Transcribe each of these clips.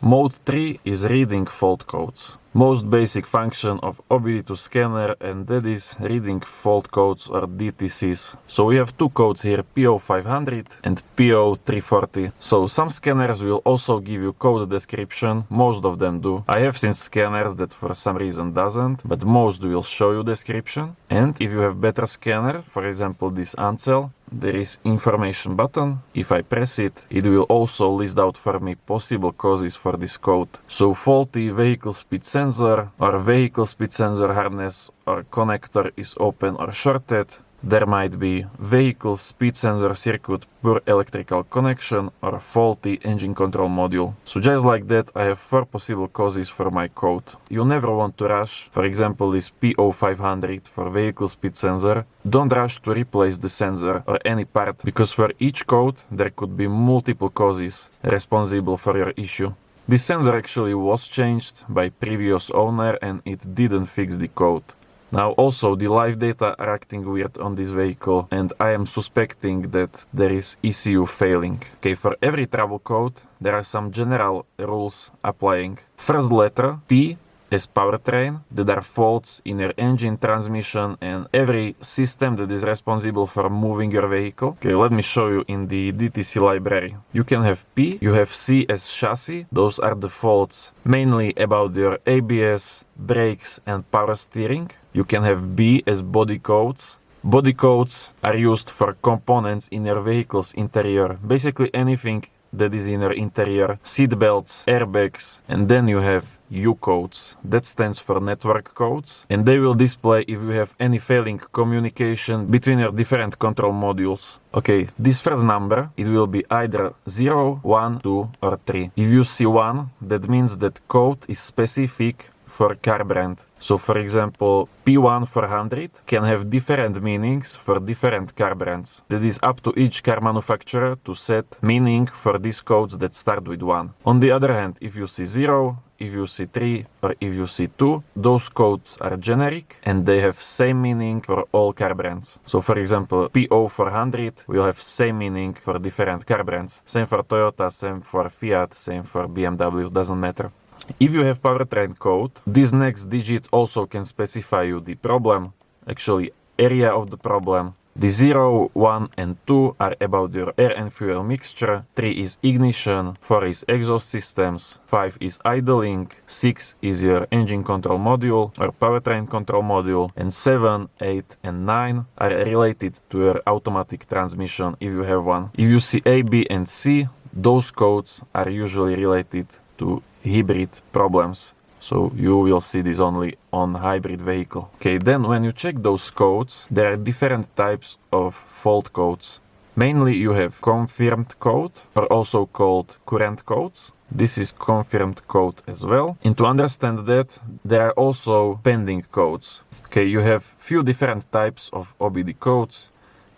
Mode 3 is reading fault codes. Most basic function of OBD2 scanner, and that is reading fault codes or DTCs. So we have two codes here, PO500 and PO340. So some scanners will also give you code description, most of them do. I have seen scanners that for some reason doesn't, but most will show you description. And if you have better scanner, for example this Ansel, there is information button. If I press it, it will also list out for me possible causes for this code. So faulty vehicle speed sensor or vehicle speed sensor harness or connector is open or shorted. There might be vehicle speed sensor circuit poor electrical connection or faulty engine control module. So just like that, I have 4 possible causes for my code. You never want to rush. For example, this PO500 for vehicle speed sensor. Don't rush to replace the sensor or any part, because for each code there could be multiple causes responsible for your issue. This sensor actually was changed by previous owner and it didn't fix the code. Now also the live data are acting weird on this vehicle and I am suspecting that there is ECU failing. Okay, for every trouble code there are some general rules applying. First letter P as powertrain, that are faults in your engine, transmission and every system that is responsible for moving your vehicle. Okay, let me show you in the DTC library. You can have P, you have C as chassis, those are the faults mainly about your ABS, brakes and power steering. You can have B as body codes. Body codes are used for components in your vehicle's interior, basically anything that is in your interior, seat belts, airbags, and then you have U codes. That stands for network codes, and they will display if you have any failing communication between your different control modules. Okay, this first number, it will be either 0, 1, 2 or 3. If you see 1, that means that code is specific for car brand. So for example, P1400 can have different meanings for different car brands. That is up to each car manufacturer to set meaning for these codes that start with 1. On the other hand, if you see 0, if you see 3 or if you see 2, those codes are generic and they have same meaning for all car brands. So for example, PO400 will have same meaning for different car brands. Same for Toyota, same for Fiat, same for BMW, doesn't matter. If you have powertrain code, this next digit also can specify you the problem, actually area of the problem. The 0, 1 and 2 are about your air and fuel mixture, 3 is ignition, 4 is exhaust systems, 5 is idling, 6 is your engine control module or powertrain control module, and 7, 8 and 9 are related to your automatic transmission if you have one. If you see A, B and C, those codes are usually related to hybrid problems. So you will see this only on hybrid vehicle. Okay, then when you check those codes, there are different types of fault codes. Mainly you have confirmed code, or also called current codes. This is confirmed code as well. And to understand that, there are also pending codes. Okay, you have few different types of OBD codes.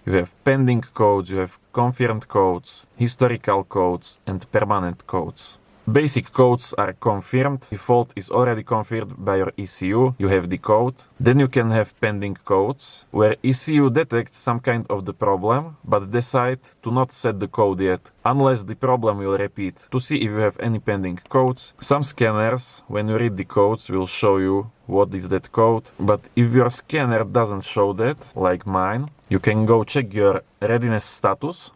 You have pending codes, you have confirmed codes, historical codes and permanent codes. Basic codes are confirmed. The fault is already confirmed by your ECU. You have Decode. Then you can have pending codes, where ECU detects some kind of the problem, but decide to not set the code yet, unless the problem will repeat. To see if you have any pending codes, some scanners, when you read the codes, will show you what is that code. But if your scanner doesn't show that, like mine, you can go check your readiness status.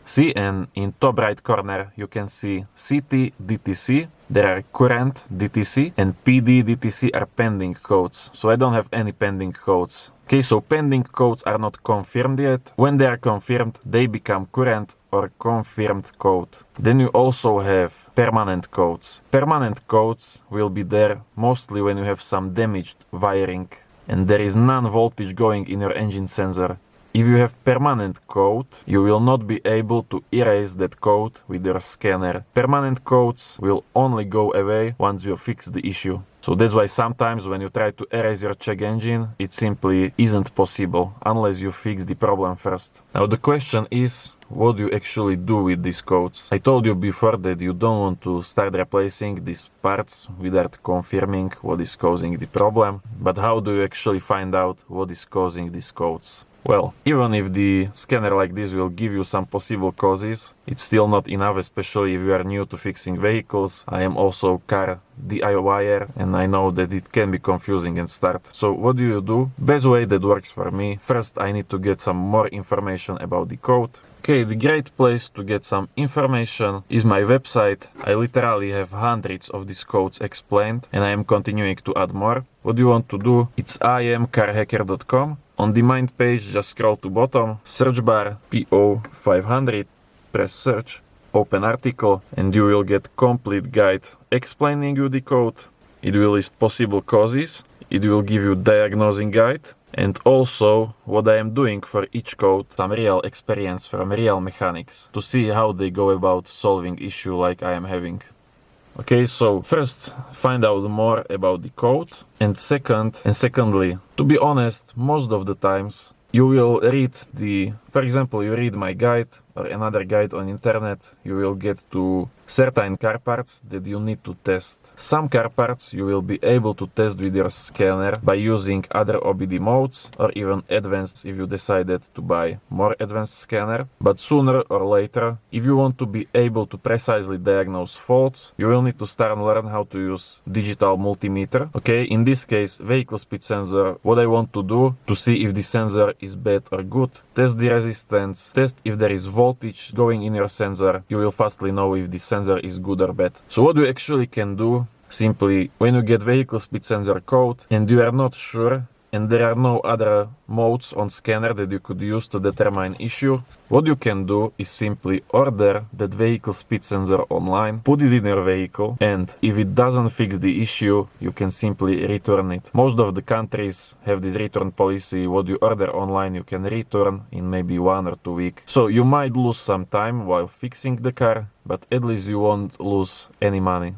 See, and in top right corner you can see CT DTC, there are current DTC, and PD DTC are pending codes. So I don't have any pending codes. Okay, so pending codes are not confirmed yet. When they are confirmed, they become current or confirmed code. Then you also have permanent codes. Permanent codes will be there mostly when you have some damaged wiring and there is none voltage going in your engine sensor. If you have permanent code, you will not be able to erase that code with your scanner. Permanent codes will only go away once you fix the issue. So that's why sometimes when you try to erase your check engine, it simply isn't possible unless you fix the problem first. Now the question is, what do you actually do with these codes? I told you before that you don't want to start replacing these parts without confirming what is causing the problem. But how do you actually find out what is causing these codes? Well, even if the scanner like this will give you some possible causes, it's still not enough, especially if you are new to fixing vehicles. I am also car DIYer and I know that it can be confusing and start. So what do you do? Best way that works for me. First, I need to get some more information about the code. Okay, the great place to get some information is my website. I literally have hundreds of these codes explained and I am continuing to add more. What you want to do? It's imcarhacker.com. On the main page, just scroll to bottom, search bar PO500, press search, open article, and you will get complete guide explaining you the code. It will list possible causes, it will give you diagnosing guide, and also what I am doing for each code, some real experience from real mechanics, to see how they go about solving issue like I am having. Okay, so first find out more about the code, and secondly, to be honest, most of the times you will read for example, you read my guide or another guide on internet, you will get to certain car parts that you need to test. Some car parts you will be able to test with your scanner by using other OBD modes or even advanced if you decided to buy more advanced scanner. But sooner or later, if you want to be able to precisely diagnose faults, you will need to start and learn how to use digital multimeter. Okay, in this case, vehicle speed sensor. What I want to do to see if the sensor is bad or good, test the resistance, test if there is voltage going in your sensor. You will fastly know if the sensor is good or bad. So what you actually can do, simply when you get vehicle speed sensor code and you are not sure and there are no other modes on scanner that you could use to determine issue, what you can do is simply order that vehicle speed sensor online, put it in your vehicle, and if it doesn't fix the issue, you can simply return it. Most of the countries have this return policy. What you order online you can return in maybe 1 or 2 weeks. So you might lose some time while fixing the car, but at least you won't lose any money.